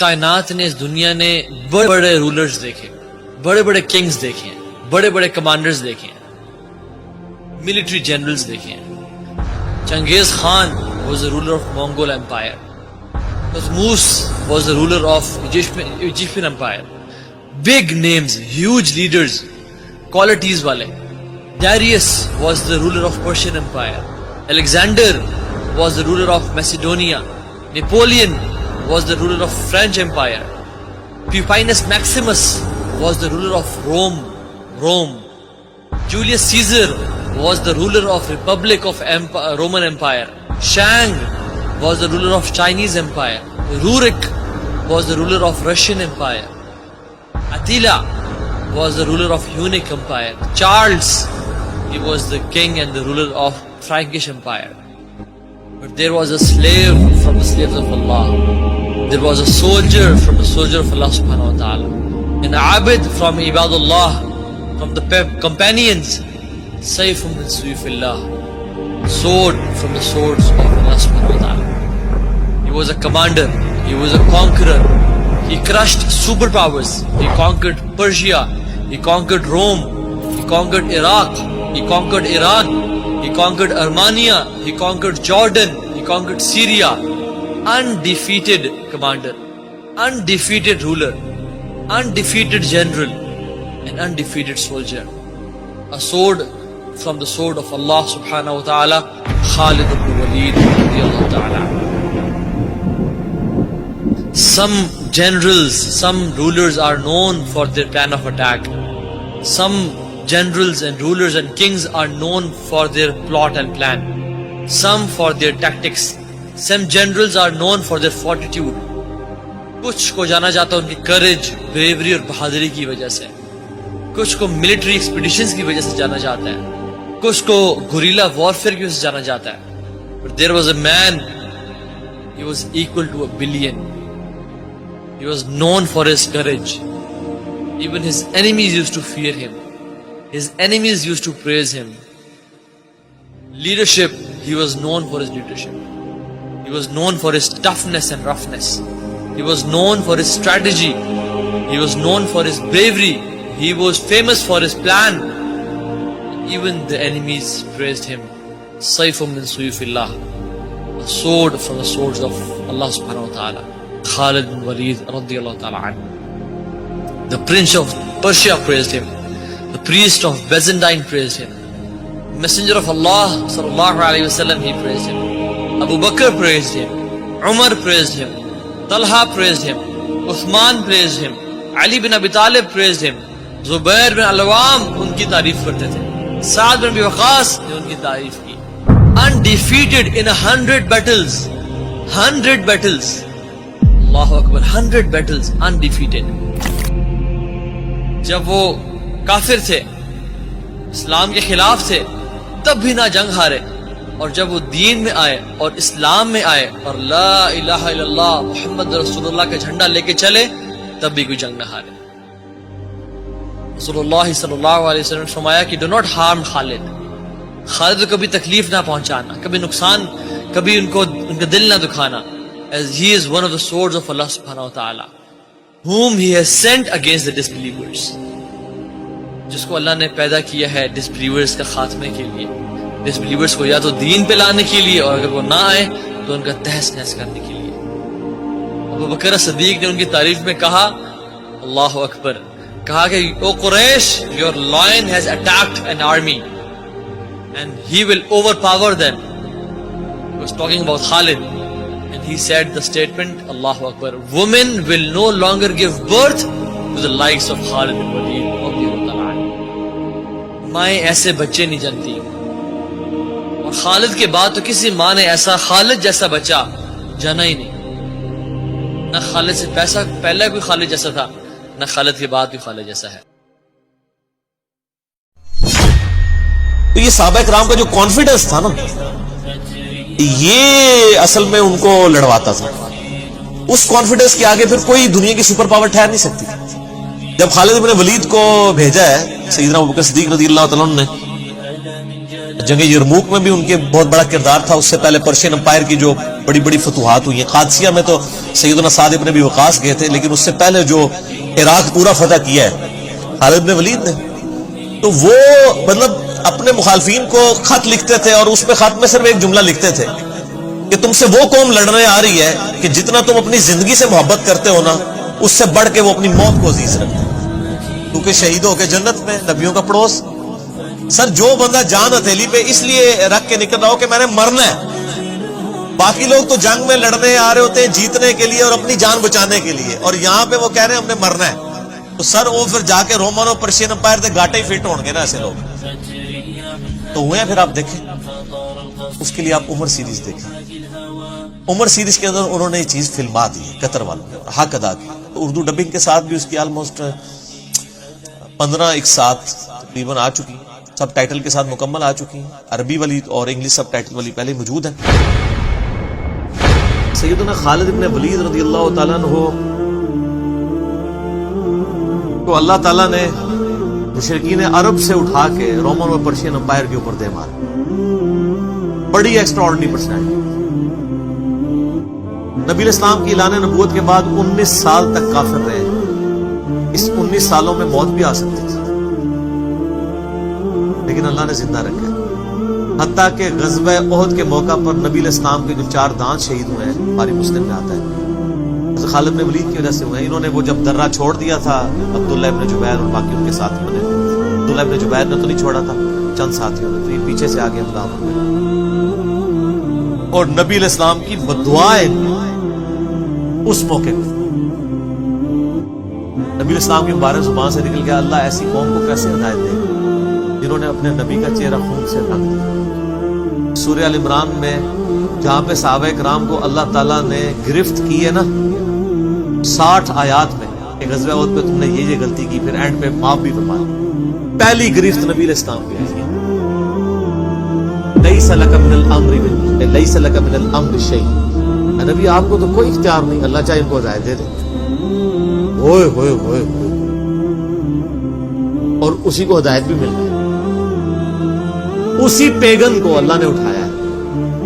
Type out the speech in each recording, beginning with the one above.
کائنات نے، اس دنیا نے بڑے بڑے رولرز دیکھے، بڑے بڑے کنگز دیکھے ہیں، بڑے بڑے کمانڈرز دیکھے ہیں، ملٹری جنرلز دیکھے ہیں. چنگیز Khan was the ruler of Mongol Empire. Thutmose was the ruler of Egyptian Empire. Big names, huge leaders, qualities wale. Darius was the ruler of Persian Empire. Alexander was the ruler of Macedonia. Napoleon was the ruler of French Empire. Pupienus Maximus was the ruler of Rome. Julius Caesar was the ruler of Republic of Roman Empire. Shang was the ruler of Chinese Empire. Rurik was the ruler of Russian Empire. Attila was the ruler of Hunnic Empire. Charles, he was the king and the ruler of Frankish Empire. But there was a slave from the slaves of Allah. There was a soldier from the soldier of Allah subhanahu wa ta'ala. An abid from Ibadullah, from the companions. Sayfun min suyufillah, sword from the swords of Allah subhanahu wa ta'ala. He was a commander, he was a conqueror. He crushed superpowers. He conquered Persia, he conquered Rome, he conquered Iraq, he conquered Iran, he conquered Armenia, he conquered Jordan, he conquered Syria. Undefeated commander, undefeated ruler, undefeated general, and undefeated soldier. A sword from the sword of Allah subhanahu wa ta'ala, Khalid ibn Walid radiyallahu ta'ala. Some generals, some rulers are known for their plan of attack. Some generals and rulers and kings are known for their plot and plan. Some for their tactics. Some generals are known for their fortitude. کچھ کو جانا جاتا ہے ان کی courage, brewery اور بہادری کی وجہ سے. کچھ کو ملٹری ایکسپیڈیشنز کی وجہ سے جانا جاتا ہے، کچھ کو گوریلا وارفیئر کی وجہ سے جانا جاتا ہے. But there was a man, he was equal to 1 billion. He was known for his courage. Even his enemies used to fear him. His enemies used to praise him. Leadership, he was known for his leadership. He was known for his toughness and roughness. He was known for his strategy. He was known for his bravery. He was famous for his plan. Even the enemies praised him. Sayfun min suyufillah, a sword from the swords of Allah subhanahu wa ta'ala. Khalid bin Walid radiyallahu ta'ala anhu. The prince of Persia praised him. The priest of Byzantine praised him. Messenger of Allah sallallahu alayhi wa sallam, he praised him. Abu Bakr praised him. Umar praised him. Talha praised him. Uthman praised him. Ali bin Abi Talib praised him. Zubair bin Al-Awwam unki tareef karte the. Saad bin Abi Waqqas ne unki tareef ki. Undefeated in 100 battles. 100 battles. Allahu Akbar. 100 battles undefeated. جب وہ کافر تھے، اسلام کے خلاف تھے، تب بھی نہ جنگ ہارے، اور جب وہ دین میں آئے اور اسلام میں آئے اور لا الہ الا اللہ محمد رسول اللہ کا جھنڈا لے کے چلے، تب بھی کوئی جنگ نہ ہارے. رسول اللہ صلی اللہ علیہ وسلم نے فرمایا کہ ڈو ناٹ ہارم خالد. خالد کو کبھی تکلیف نہ پہنچانا، کبھی نقصان، کبھی ان کا دل نہ دکھانا. as he is one of the swords of Allah subhanahu wa ta'ala, whom he has sent against the disbelievers. جس کو اللہ نے پیدا کیا ہے ڈسبلیورز کا خاتمے کے لیے، ڈسبلیورز کو یا تو دین پہ لانے کے لیے، اور اگر وہ نہ آئے تو ان کا تہس نہس کرنے کے لیے. ابو بکر صدیق نے ان کی تعریف میں کہا، اللہ اکبر، کہا کہ او قریش، your lion has attacked an army and he will overpower them. He was talking about Khalid, and he said the statement, Allahu Akbar, women will no longer give birth to the likes of Khalid bin Walid radiyallahu ta'ala anhu. مائیں ایسے بچے نہیں جنتی، اور خالد کے بعد تو کسی ماں نے ایسا خالد جیسا بچہ جنا ہی نہیں. نہ خالد سے پہلے کوئی خالد جیسا تھا، نہ خالد کے بعد کوئی خالد جیسا ہے. تو یہ صحابہ کرام کا جو کانفیڈنس تھا نا، یہ اصل میں ان کو لڑواتا تھا. اس کانفیڈنس کے آگے پھر کوئی دنیا کی سپر پاور ٹھہر نہیں سکتی. جب خالد بن ولید کو بھیجا ہے سیدنا ابوبکر صدیق رضی اللہ تعالیٰ عنہ نے جنگ یرموک میں بھی ان کے بہت بڑا کردار تھا. اس سے پہلے پرشین امپائر کی جو بڑی بڑی فتوحات ہوئی ہیں, قادسیہ میں تو سیدنا سعد بن ابی وقاص گئے تھے, لیکن اس سے پہلے جو عراق پورا فتح کیا ہے خالد بن ولید نے, تو وہ مطلب اپنے مخالفین کو خط لکھتے تھے, اور اس پہ خط میں صرف ایک جملہ لکھتے تھے کہ تم سے وہ قوم لڑنے آ رہی ہے کہ جتنا تم اپنی زندگی سے محبت کرتے ہو نا, اس سے بڑھ کے وہ اپنی موت کو عزیز رکھتے ہیں, کیونکہ شہید ہو کے جنت میں, نبیوں کا پڑوس. سر جو بندہ جان ہتھیلی پہ اس لیے رکھ کے نکل رہا ہو کہ میں نے مرنا ہے, باقی لوگ تو جنگ میں لڑنے آ رہے ہوتے ہیں جیتنے کے لیے اور اپنی جان بچانے کے لیے, اور یہاں پہ وہ کہہ رہے ہیں ہم نے مرنا ہے, تو سر وہ پھر جا کے رومن اور پرشین امپائر دے گاٹے ہی فٹ ہوں گے نا ایسے لوگ. تو ہوئے ہیں. پھر آپ دیکھیں, اس کے لیے آپ عمر سیریز دیکھیں. عمر سیریز کے اندر انہوں نے یہ چیز فلما دی ہے, قطر والوں نے حق ادا کی. اردو ڈبنگ کے ساتھ بھی اس کی آلموسٹ 15 ایک ساتھ تقریباً آ چکی, سب ٹائٹل کے ساتھ مکمل آ چکی ہیں. عربی والی اور انگلش سب ٹائٹل والی پہلے موجود ہے. سیدنا خالد بن ولید رضی اللہ تعالیٰ عنہ تو اللہ تعالیٰ نے مشرکین عرب سے اٹھا کے رومن اور پرشین امپائر کے اوپر دے مارا. بڑی ایکسٹرا آرڈنری پرسنالٹی. نبی اسلام کی اعلان نبوت کے بعد 19 سال تک کافر رہے. اس 19 سالوں میں موت بھی آ سکتی تھی, لیکن اللہ نے زندہ رکھا. حتیٰ کہ غزوہ احد کے موقع پر نبی اسلام کے جو 4 دانت شہید ہوئے ہیں, بخاری مسلم میں آتا ہے, خالد بن ولید کی وجہ سے ہوئے ہیں. انہوں نے وہ جب درہ چھوڑ دیا تھا, عبداللہ ابن جبیر اور باقی ان کے ساتھی بنے تھے. عبداللہ ابن جبیر نے تو نہیں چھوڑا تھا, چند ساتھیوں نے, تو یہ پیچھے سے آگے حملہ ہوئے. اور نبی علیہ السلام کی بددعائیں اس موقع پہ نبی علیہ السلام کی مبارک زبان سے نکل گیا, اللہ ایسی قوم کو کیسے ہدایت دے جنہوں نے اپنے نبی کا چہرہ خون سے رنگ دیا. سورہ ال عمران میں جہاں پہ صحابہ کرام کو اللہ تعالیٰ نے گرفت کی ہے نا 60 آیات میں کہ غزوہ احد پہ تم نے یہ غلطی کی, پھر اینڈ پہ معاف بھی فرمایا. پہلی گرفت نبی علیہ السلام کی ہے, لیس لک من الامر لیس لک من الامر شیء. نبی آپ کو تو کوئی اختیار نہیں, اللہ چاہے ان کو ہدایت دے دے. ہوئے ہوئے ہوئے اور اسی کو ہدایت بھی مل گئی. اسی پیگن کو اللہ نے اٹھایا ہے.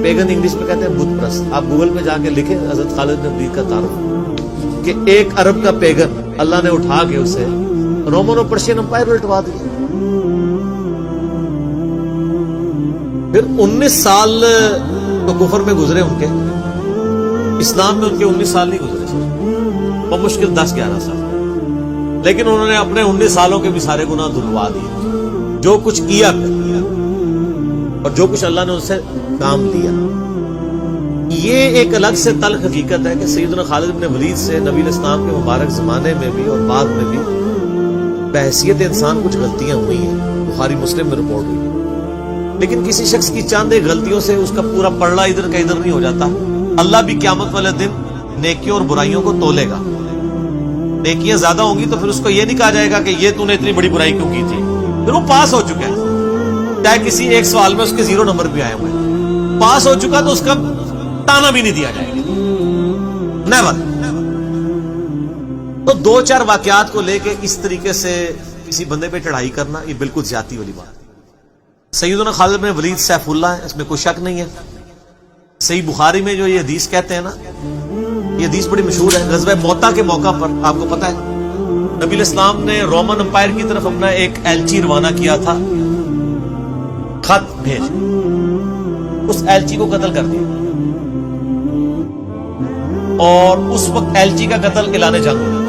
پیگن انگلش میں کہتے ہیں بت پرست. آپ گوگل پہ جا کے لکھیں حضرت خالد بن ولید کا تعارف, کہ ایک عرب کا پیگن اللہ نے اٹھا کے اسے رومن اور پرشین امپائر میں لٹوا دیا. پھر 19 سال تو کفر میں گزرے ان کے, اسلام میں ان کے 19 سال نہیں گزرے, بمشکل 10-11 سال. لیکن انہوں نے اپنے 19 سالوں کے بھی سارے گناہ دھلوا دیے. جو کچھ کیا اور جو کچھ اللہ نے ان سے کام لیا. یہ ایک الگ سے تلخ حقیقت ہے کہ سیدنا خالد بن ولید سے نبی اسلام کے مبارک زمانے میں بھی اور بعد میں بھی بحیثیت انسان کچھ غلطیاں ہوئی ہیں. بخاری مسلم میں رپورٹ ہوئی. لیکن کسی شخص کی چند ایک غلطیوں سے اس کا پورا پلڑا ادھر کا ادھر نہیں ہو جاتا. اللہ بھی قیامت والے دن نیکیوں اور برائیوں کو تولے گا. نیکیاں زیادہ ہوں گی تو پھر اس کو یہ نہیں کہا جائے گا کہ یہ تو نے اتنی بڑی برائی کیوں کی تھی, پھر وہ پاس ہو چکا ہے. چاہے کسی ایک سوال میں اس کے 0 نمبر بھی آئے ہوئے, پاس ہو چکا تو اس کا تانا بھی نہیں دیا جائے گا, نیور. تو 2-4 واقعات کو لے کے اس طریقے سے کسی بندے پہ چڑھائی کرنا یہ بالکل زیادتی والی بات ہے. سیدنا خالد بن ولید سیف اللہ ہے, اس میں کوئی شک نہیں ہے. صحیح بخاری میں جو یہ حدیث کہتے ہیں نا, یہ حدیث بڑی مشہور ہے. غزوہ موتا کے موقع پر آپ کو پتا ہے نبی علیہ السلام نے رومن امپائر کی طرف اپنا ایک ایلچی روانہ کیا تھا, خط بھیج, اس ایلچی کو قتل کر دیا. اور اس وقت ایلچی کا قتل اعلان جنگ ہوا.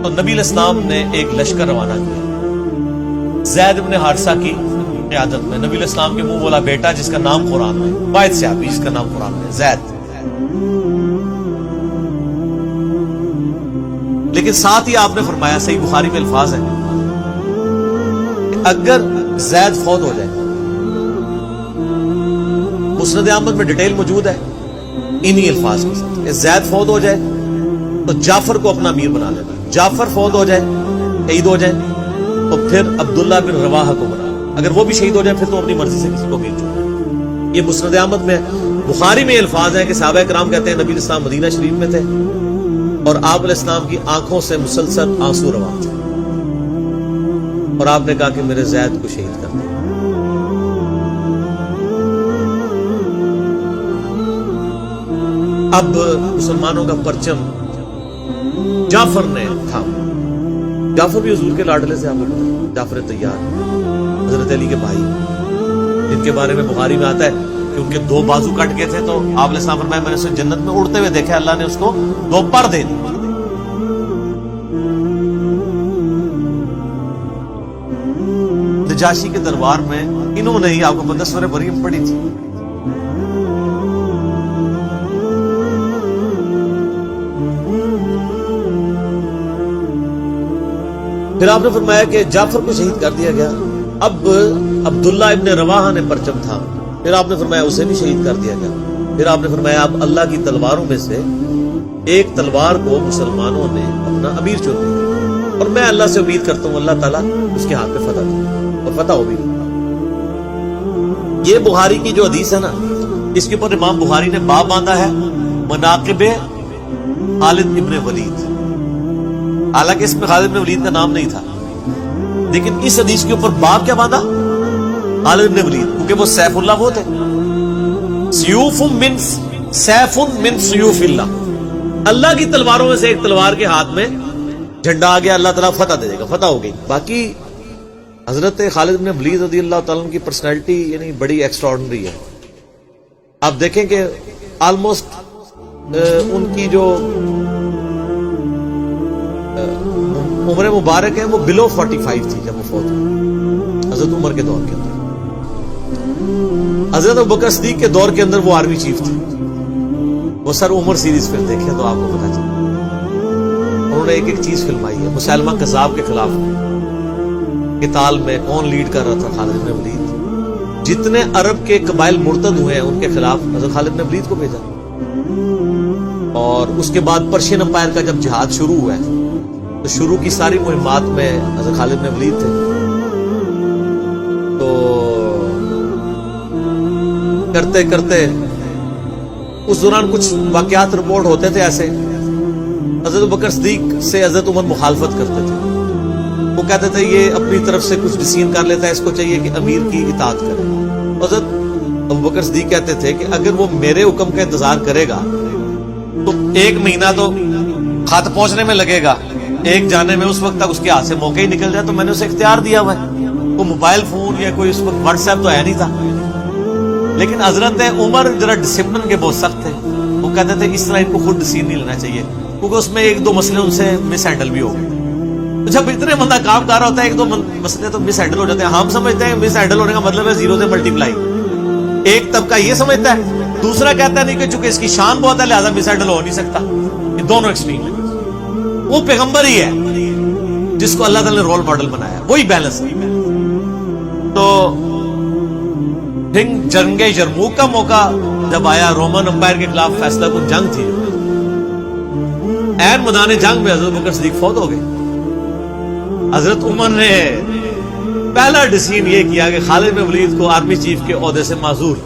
تو نبی علیہ السلام نے ایک لشکر روانہ کیا زید بن حارثہ کی قیادت میں. نبی علیہ السلام کے منہ بولا بیٹا جس کا نام قرآن میں, واحد صحابی جس کا نام قرآن میں, زید. لیکن ساتھ ہی آپ نے فرمایا, صحیح بخاری میں الفاظ ہیں, کہ اگر زید فوت ہو جائے, مسند احمد میں ڈیٹیل موجود ہے انہی الفاظ کے ساتھ, کہ زید فوت ہو جائے تو جعفر کو اپنا امیر بنا لینا. جعفر فوت ہو جائے, شہید ہو جائے, تو پھر عبداللہ بن رواحہ کو بنا. اگر وہ بھی شہید ہو جائے پھر تو اپنی مرضی سے کسی کو امیر چنے. یہ مسند احمد میں, بخاری میں الفاظ ہیں کہ صحابہ کرام کہتے ہیں نبی علیہ السلام مدینہ شریف میں تھے اور آپ علیہ السلام کی آنکھوں سے مسلسل آنسو رواں تھے, اور آپ نے کہا کہ میرے زید کو شہید کر دیں. اب مسلمانوں کا پرچم جعفر نے تھاما. جعفر بھی حضور کے لاڈلے سے، آپ کو پتہ ہے، جعفر طیار حضرت علی کے بھائی، جن کے بارے میں بخاری میں آتا ہے کہ ان کے 2 بازو کٹ گئے تھے، تو آپ علیہ السلام فرمایا میں نے اسے جنت میں اڑتے ہوئے دیکھا، اللہ نے اس کو 2 پر دے دی. نجاشی کے دربار میں انہوں نے ہی، آپ کو پتہ، سورہ مریم پڑھی تھی. پھر آپ نے فرمایا کہ جعفر کو شہید کر دیا گیا. اب عبداللہ ابن رواحہ نے پرچم تھا، پھر آپ نے فرمایا اسے بھی شہید کر دیا گیا. پھر آپ نے فرمایا اب اللہ کی تلواروں میں سے ایک تلوار کو مسلمانوں نے اپنا امیر چن لیا، اور میں اللہ سے امید کرتا ہوں اللہ تعالیٰ اس کے ہاتھ پہ فتح دے، اور فتح ہو بھی. یہ بخاری کی جو حدیث ہے نا، اس کے اوپر امام بخاری نے باب باندھا ہے مناقب خالد ابن ولید. حالانکہ اس میں خالد بن ولید کا نام نہیں تھا، لیکن اس حدیث کے اوپر باب کیا باندھا؟ خالد بن ولید، کیونکہ وہ سیف اللہ وہ تھے. سیوف من سیوف اللہ، اللہ کی تلواروں میں سے ایک تلوار کے ہاتھ میں جھنڈا آ گیا، اللہ تعالیٰ فتح دے دے گا، فتح ہو گئی. باقی حضرت خالد بن ولید رضی اللہ تعالیٰ عنہ کی پرسنالٹی یعنی بڑی ایکسٹراڈنری ہے. آپ دیکھیں کہ آلموسٹ ان کی جو عمر مبارک ہے وہ بلو 45 تھی جب وہ فوت ہوئی حضرت عمر کے دور کے اندر. حضرت ابوبکر صدیق کے دور کے اندر وہ آرمی چیف تھے. وہ سر عمر سیریز پھر دیکھیں تو آپ کو پتا چلے. انہوں نے ایک چیز فلمائی ہے مسلمہ کذاب کے خلاف قتال میں کون لیڈ کر رہا تھا؟ خالد بن ولید. جتنے عرب کے قبائل مرتد ہوئے ہیں ان کے خلاف حضرت خالد بن ولید کو بھیجا. اور اس کے بعد پرشین امپائر کا جب جہاد شروع ہوا ہے تو شروع کی ساری مہمات میں حضرت خالد بن ولید تھے. تو کرتے کرتے اس دوران کچھ واقعات رپورٹ ہوتے تھے ایسے. حضرت ابوبکر صدیق سے حضرت عمر مخالفت کرتے تھے. وہ کہتے تھے یہ اپنی طرف سے کچھ ڈسین کر لیتا ہے، اس کو چاہیے کہ امیر کی اطاعت کرے. حضرت ابوبکر صدیق کہتے تھے کہ اگر وہ میرے حکم کا انتظار کرے گا تو 1 مہینہ تو خط پہنچنے میں لگے گا، ایک جانے میں اس وقت تک اس کے ہاتھ سے موقع ہی نکل جائے. تو میں نے اسے اختیار دیا ہوا ہے. وہ موبائل فون یا کوئی اس وقت واٹس ایپ تو ہے نہیں تھا. لیکن حضرت عمر ذرا ڈسپلن کے بہت سخت تھے. وہ کہتے تھے اس طرح ان کو خود ڈسیزن نہیں لینا چاہیے، کیونکہ اس میں 1-2 مسئلے ان سے مس ہینڈل بھی ہو گئے. جب اتنے بندہ کام کر رہا ہوتا ہے 1-2 مسئلے تو مس ہینڈل ہو جاتے ہیں. ہم سمجھتے ہیں مس ہینڈل ہونے کا مطلب ہے 0 سے ملٹیپلائی. ایک طبقہ یہ سمجھتا ہے، دوسرا کہتا ہے نہیں کہ چونکہ اس کی شان بہت ہے لہذا مس ہینڈل ہو نہیں سکتا. یہ دونوں ایکسٹریم ہیں. وہ پیغمبر ہی ہے جس کو اللہ تعالی نے رول ماڈل بنایا، وہی بیلنس ہے. تو جنگ یرموک کا موقع جب آیا، رومن امپائر کے خلاف فیصلہ کن جنگ تھی، عین میدان جنگ میں حضرت ابوبکر صدیق فوت ہو گئے. حضرت عمر نے پہلا ڈسیزن یہ کیا کہ خالد بن ولید کو آرمی چیف کے عہدے سے معزول.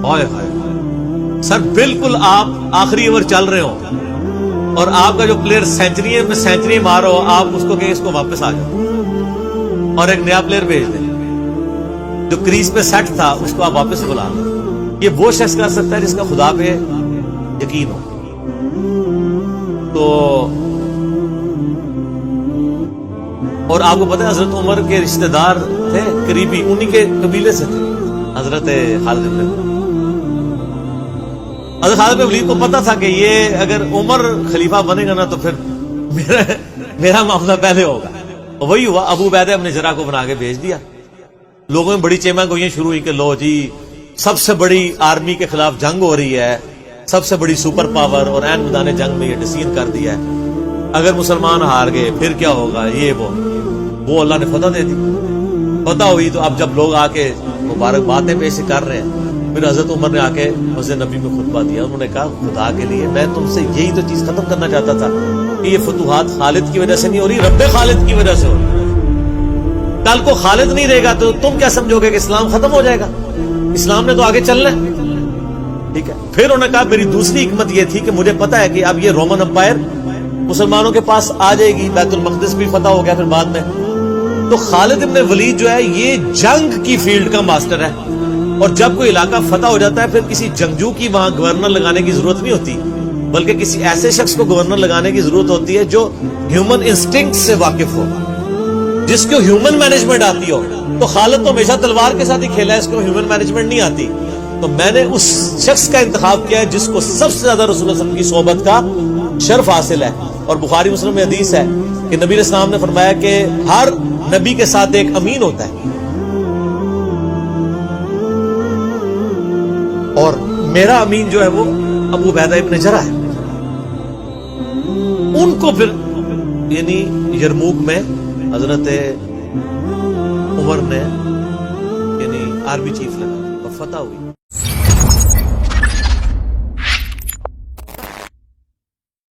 ہائے ہائے سر، بالکل آپ آخری اوور چل رہے ہو اور آپ کا جو پلیئر سینچری مار رہا ہو، آپ اس کو کہیں اس کو واپس آ جاؤ اور ایک نیا پلیئر بھیج دیں. جو کریز پہ سیٹ تھا اس کو آپ واپس بلا لیں. یہ وہ شخص کر سکتا ہے جس کا خدا پہ یقین ہو. تو اور آپ کو پتہ ہے حضرت عمر کے رشتہ دار تھے قریبی، انہی کے قبیلے سے تھے حضرت خالد بن ولید. حضرت خالد بن ولید کو پتا تھا کہ یہ اگر عمر خلیفہ بنے گا نا تو پھر میرا معاملہ پہلے ہوگا. اور وہی ہوا. ابو عبیدہ اپنے جرح کو بنا کے بھیج دیا. لوگوں میں بڑی چیمہ گوئیاں شروع ہوئی کہ لو جی سب سے بڑی آرمی کے خلاف جنگ ہو رہی ہے، سب سے بڑی سپر پاور، اور عین میدان جنگ میں یہ ڈسیزن کر دیا ہے اگر مسلمان ہار گئے پھر کیا ہوگا. یہ وہ اللہ نے فتح دے دی. فتح ہوئی تو اب جب لوگ آ کے مبارک باتیں پیش کر رہے ہیں، پھر حضرت عمر نے آ کے مسجد نبی میں خطبہ دیا. انہوں نے کہا خدا کے لیے میں تم سے یہی تو چیز ختم کرنا چاہتا تھا کہ یہ فتوحات خالد کی وجہ سے نہیں ہو رہی، رب خالد کی وجہ سے ہو رہی. کل کو خالد نہیں رہے گا تو تم کیا سمجھو گے کہ اسلام ختم ہو جائے گا؟ اسلام نے تو آگے چلنا ہے. ٹھیک ہے. پھر انہوں نے کہا میری دوسری حکمت یہ تھی کہ مجھے پتا ہے کہ اب یہ رومن امپائر مسلمانوں کے پاس آ جائے گی، بیت المقدس بھی فتح ہو گیا پھر بعد میں. تو خالد ابن ولید جو ہے یہ جنگ کی فیلڈ کا ماسٹر ہے. اور جب کوئی علاقہ فتح ہو جاتا ہے پھر کسی جنگجو کی وہاں گورنر لگانے کی ضرورت نہیں ہوتی، بلکہ کسی ایسے شخص کو گورنر لگانے کی ضرورت ہوتی ہے جو ہیومن انسٹنکٹ سے واقف ہو، جس کو ہیومن مینجمنٹ آتی ہو. تو خالد تو ہمیشہ تلوار کے ساتھ ہی کھیلا ہے، اس کو ہیومن مینجمنٹ نہیں آتی. تو میں نے اس شخص کا انتخاب کیا ہے جس کو سب سے زیادہ رسول اللہ صلی اللہ علیہ وسلم کی صحبت کا شرف حاصل ہے. اور بخاری مسلم میں حدیث ہے کہ نبی علیہ السلام نے فرمایا کہ ہر نبی کے ساتھ ایک امین ہوتا ہے، اور میرا امین جو ہے وہ ابو عبیدہ ابن جرح ہے. ان کو پھر یعنی یرموک میں حضرت عمر نے یعنی آرمی چیف لگا اور فتح ہوئی.